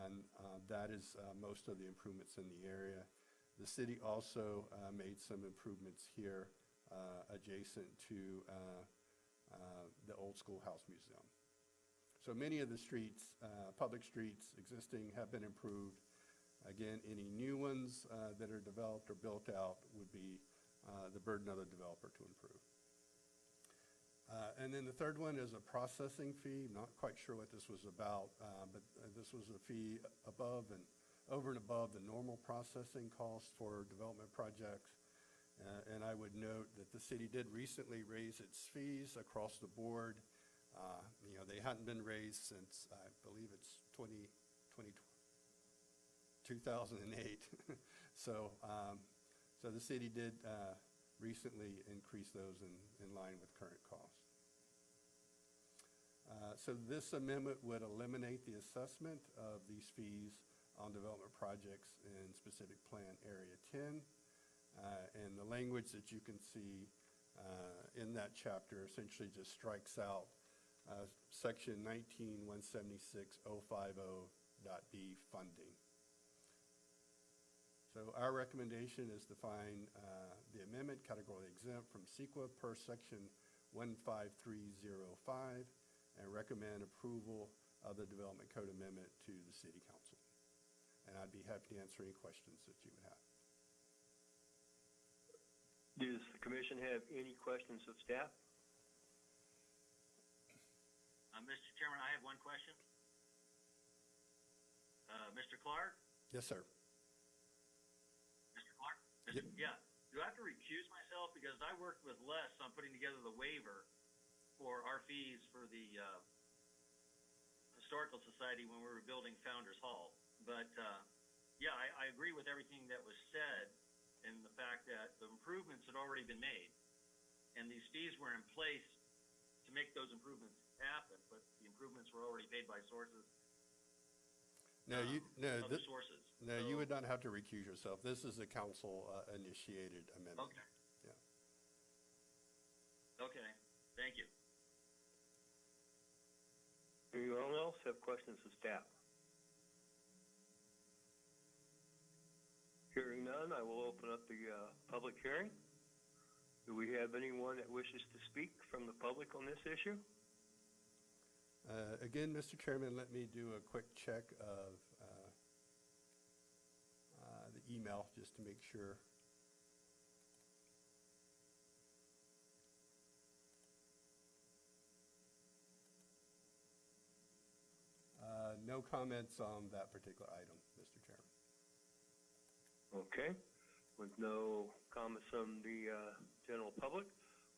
And that is most of the improvements in the area. The city also made some improvements here adjacent to the old schoolhouse museum. So many of the streets, public streets existing, have been improved. Again, any new ones that are developed or built out would be the burden of the developer to improve. And then the third one is a processing fee. Not quite sure what this was about, but this was a fee above and over and above the normal processing cost for development projects. And I would note that the city did recently raise its fees across the board. They hadn't been raised since, I believe it's 2008. So the city did recently increase those in line with current costs. So this amendment would eliminate the assessment of these fees on development projects in specific plan area 10. And the language that you can see in that chapter essentially just strikes out section 19.176.050.b funding. So our recommendation is to find the amendment categorically exempt from CEQA per section 15305 and recommend approval of the development code amendment to the city council. And I'd be happy to answer any questions that you would have. Does the commission have any questions of staff? Mr. Chairman, I have one question. Mr. Clark? Yes, sir. Mr. Clark? Yep. Yeah. Do I have to recuse myself because I worked with Les on putting together the waiver for our fees for the Historical Society when we were building Founders Hall? But yeah, I agree with everything that was said and the fact that the improvements had already been made and these fees were in place to make those improvements happen, but the improvements were already paid by sources. Other sources. No, so, you would not have to recuse yourself. This is a council-initiated amendment. Okay. Yeah. Okay. Thank you. Anyone else have questions of staff? Hearing none, I will open up the public hearing. Do we have anyone that wishes to speak from the public on this issue? Again, Mr. Chairman, let me do a quick check of the email just to make sure. No comments on that particular item, Mr. Chairman. Okay. With no comments from the general public,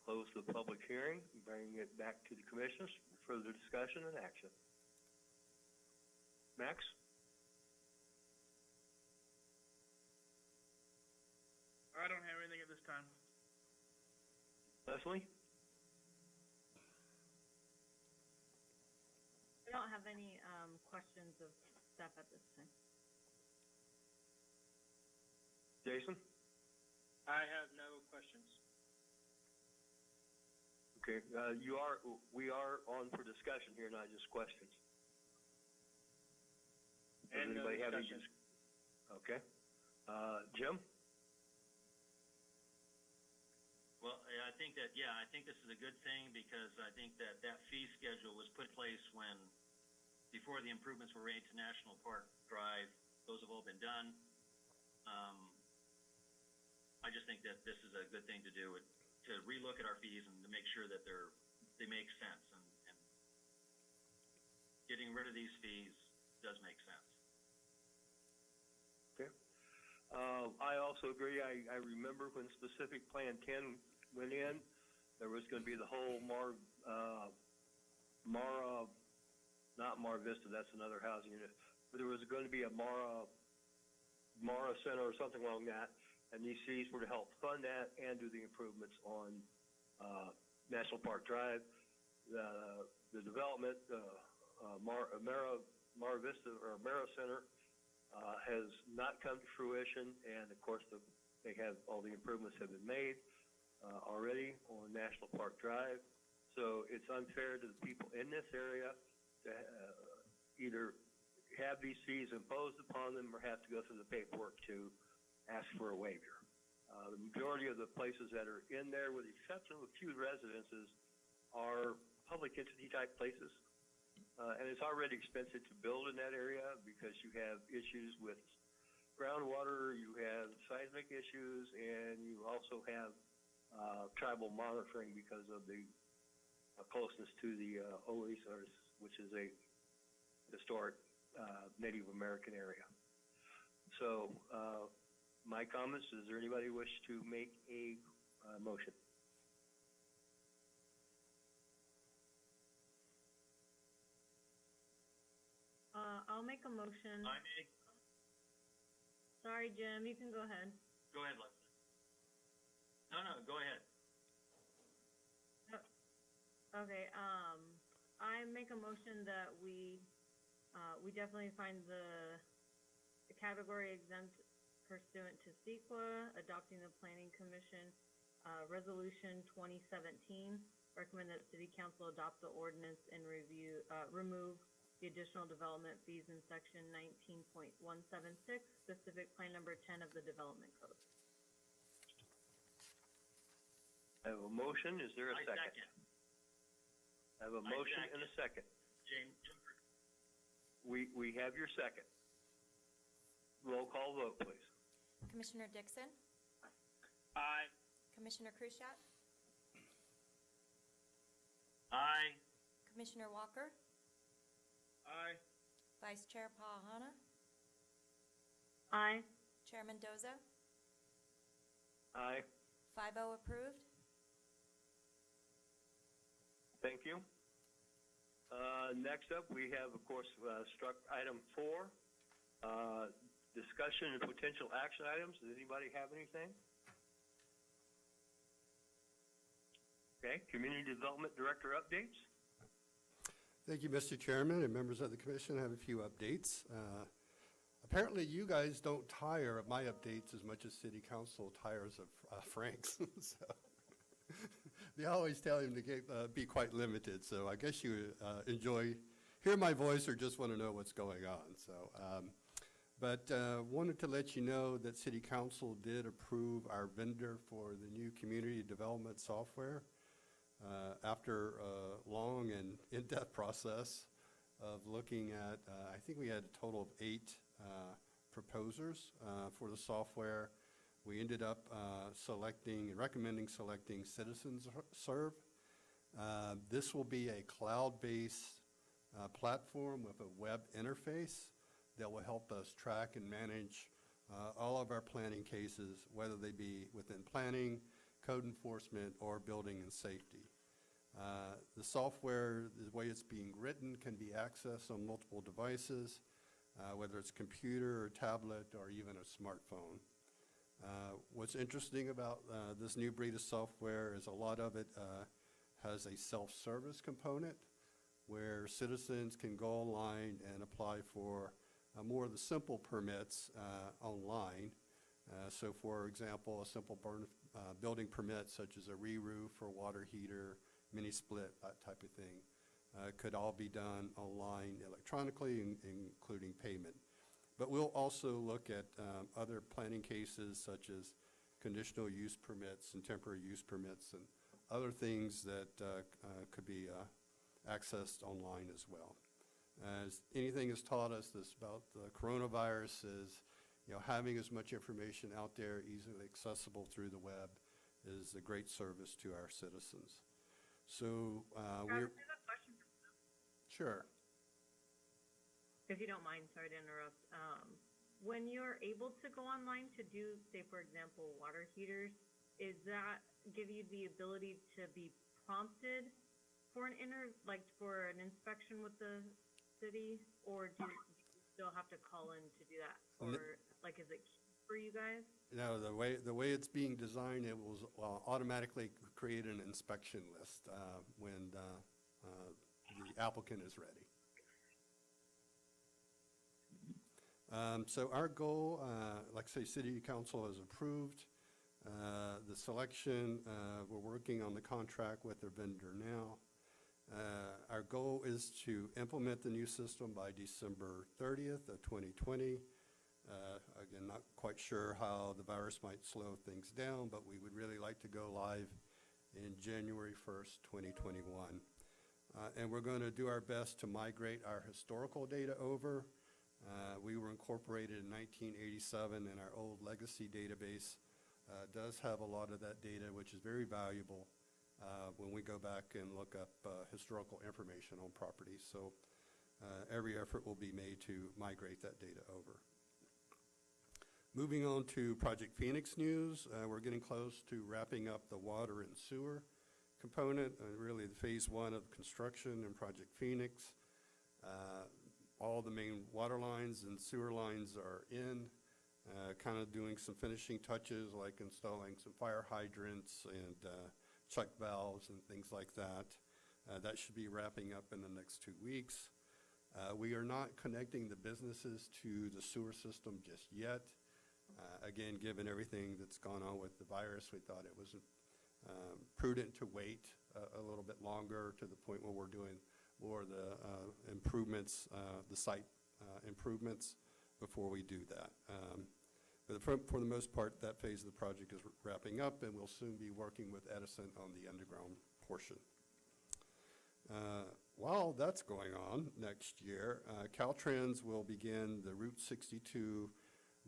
close the public hearing, bring it back to the commissioners for further discussion and action. Max? I don't have anything at this time. Leslie? I don't have any questions of staff at this time. Jason? I have no questions. Okay, we are on for discussion here, not just questions. Does And no anybody have any discussion. Okay. Jim? Well, I think that, I think this is a good thing because I think that that fee schedule was put in place before the improvements were made to National Park Drive. Those have all been done. I just think that this is a good thing to do, to relook at our fees and to make sure that they make sense. And getting rid of these fees does make sense. Okay. I also agree. I remember when specific Plan 10 went in, there was going to be the whole not Mar Vista, that's another housing unit, but there was going to be a Mara Center or something along that, and these fees were to help fund that and do the improvements on National Park Drive. The development, Mara Vista or Mara Center, has not come to fruition, and of course all the improvements have been made already on National Park Drive. So it's unfair to the people in this area to either have these fees imposed upon them or have to go through the paperwork to ask for a waiver. The majority of the places that are in there, with the exception of a few residences, are public entity type places. And it's already expensive to build in that area because you have issues with groundwater, you have seismic issues, and you also have tribal monitoring because of the closeness to the Oasis, which is a historic Native American area. So my comments, does there anybody wish to make a motion? I'll make a motion. I make. Sorry, Jim, you can go ahead. Go ahead, Leslie. No, go ahead. Okay, I make a motion that we definitely find the category exempt pursuant to CEQA, adopting the Planning Commission, Resolution 2017, recommend that City Council adopt the ordinance and remove the additional development fees in section 19.176, specific plan number 10 of the Development Code. I have a motion, is there a second? I second. I have a motion and a second. James. We have your second. Roll call vote, please. Commissioner Dixon? Aye. Commissioner Krushat? Aye. Commissioner Walker? Aye. Vice Chair Pahana? Aye. Chairman Doza? Aye. 5-0 approved. Thank you. Next up, we have, of course, struck item 4, discussion and potential action items. Does anybody have anything? Okay, Community Development Director updates. Thank you, Mr. Chairman, and members of the commission. I have a few updates. Apparently, you guys don't tire of my updates as much as City Council tires of Frank's. So they always tell him to be quite limited. So I guess you hear my voice or just want to know what's going on. So, but wanted to let you know that City Council did approve our vendor for the new community development software after a long and in-depth process of looking at, I think we had a total of 8 proposers for the software. We ended up recommending selecting Citizens Serve. This will be a cloud-based platform with a web interface that will help us track and manage all of our planning cases, whether they be within planning, code enforcement, or building and safety. The software, the way it's being written, can be accessed on multiple devices, whether it's computer or tablet or even a smartphone. What's interesting about this new breed of software is a lot of it has a self-service component where citizens can go online and apply for more of the simple permits online. So for example, a simple building permit such as a re-roof or water heater, mini split, that type of thing, could all be done online electronically, including payment. But we'll also look at other planning cases such as conditional use permits and temporary use permits and other things that could be accessed online as well. As anything has taught us this about the coronavirus is, having as much information out there easily accessible through the web is a great service to our citizens. So Travis, I have a question. Sure. If you don't mind, sorry to interrupt. When you're able to go online to do, say, for example, water heaters, is that give you the ability to be prompted for for an inspection with the city, or do you still have to call in to do that, or is it for you guys? No, the way it's being designed, it will automatically create an inspection list when the applicant is ready. So our goal, like I say, City Council has approved the selection. We're working on the contract with their vendor now. Our goal is to implement the new system by December 30th of 2020. Again, not quite sure how the virus might slow things down, but we would really like to go live in January 1st, 2021. And we're going to do our best to migrate our historical data over. We were incorporated in 1987, and our old legacy database does have a lot of that data, which is very valuable when we go back and look up historical information on properties. So every effort will be made to migrate that data over. Moving on to Project Phoenix news, we're getting close to wrapping up the water and sewer component, really the phase 1 of construction in Project Phoenix. All the main water lines and sewer lines are in, kind of doing some finishing touches like installing some fire hydrants and check valves and things like that. That should be wrapping up in the next 2 weeks. We are not connecting the businesses to the sewer system just yet. Again, given everything that's gone on with the virus, we thought it was prudent to wait a little bit longer to the point where we're doing more of the improvements, the site improvements before we do that. But for the most part, that phase of the project is wrapping up, and we'll soon be working with Edison on the underground portion. While that's going on next year, Caltrans will begin the Route 62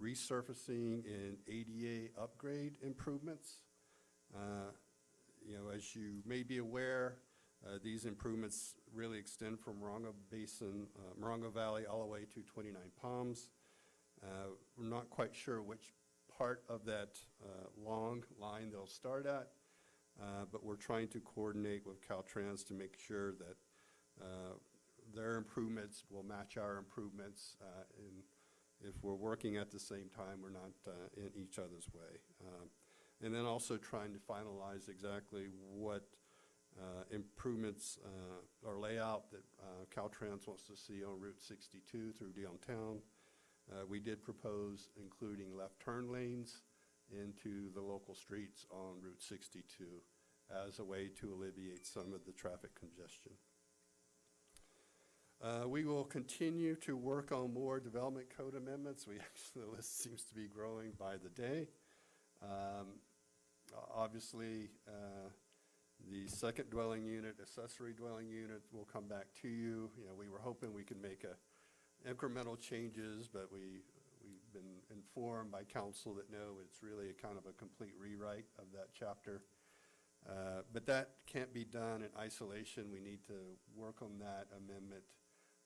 resurfacing and ADA upgrade improvements. As you may be aware, these improvements really extend from Morongo Valley all the way to 29 Palms. We're not quite sure which part of that long line they'll start at, but we're trying to coordinate with Caltrans to make sure that their improvements will match our improvements, and if we're working at the same time, we're not in each other's way. And then also trying to finalize exactly what improvements or layout that Caltrans wants to see on Route 62 through downtown. We did propose including left turn lanes into the local streets on Route 62 as a way to alleviate some of the traffic congestion. We will continue to work on more development code amendments. The list seems to be growing by the day. Obviously, the second dwelling unit, accessory dwelling unit will come back to you. We were hoping we could make incremental changes, but we've been informed by council that no, it's really a kind of a complete rewrite of that chapter. But that can't be done in isolation. We need to work on that amendment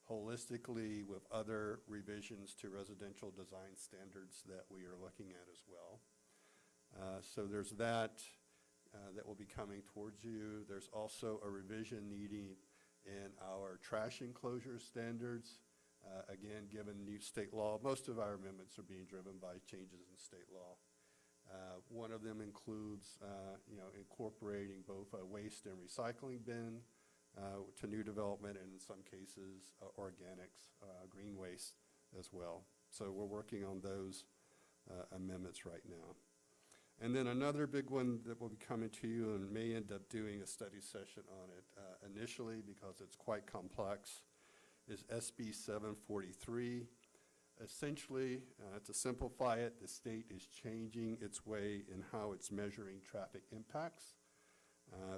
holistically with other revisions to residential design standards that we are looking at as well. So there's that will be coming towards you. There's also a revision needing in our trash enclosure standards. Again, given new state law, most of our amendments are being driven by changes in state law. One of them includes, incorporating both a waste and recycling bin to new development, and in some cases, organics, green waste as well. So we're working on those amendments right now. And then another big one that will be coming to you and may end up doing a study session on it initially because it's quite complex is SB 743. Essentially, to simplify it, the state is changing its way in how it's measuring traffic impacts.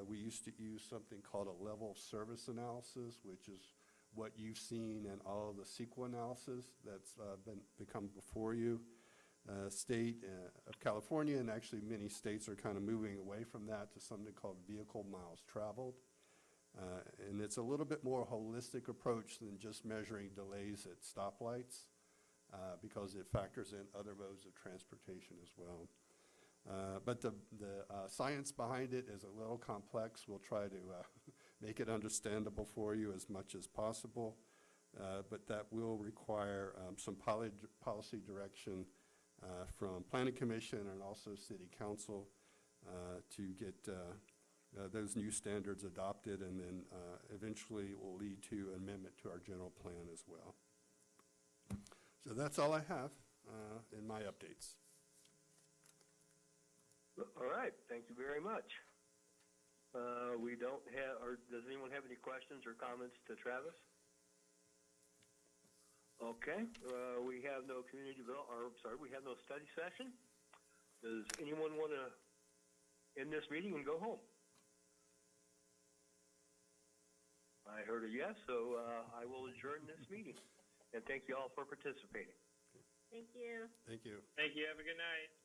We used to use something called a level of service analysis, which is what you've seen in all of the CEQA analysis that's become before you. State of California, and actually many states are kind of moving away from that to something called vehicle miles traveled. And it's a little bit more holistic approach than just measuring delays at stoplights because it factors in other modes of transportation as well. But the science behind it is a little complex. We'll try to make it understandable for you as much as possible, but that will require some policy direction from Planning Commission and also City Council to get those new standards adopted, and then eventually will lead to amendment to our general plan as well. So that's all I have in my updates. All right, thank you very much. We don't have, or does anyone have any questions or comments to Travis? Okay, we have no we have no study session. Does anyone want to end this meeting and go home? I heard a yes, so I will adjourn this meeting. And thank you all for participating. Thank you. Thank you. Thank you. Have a good night.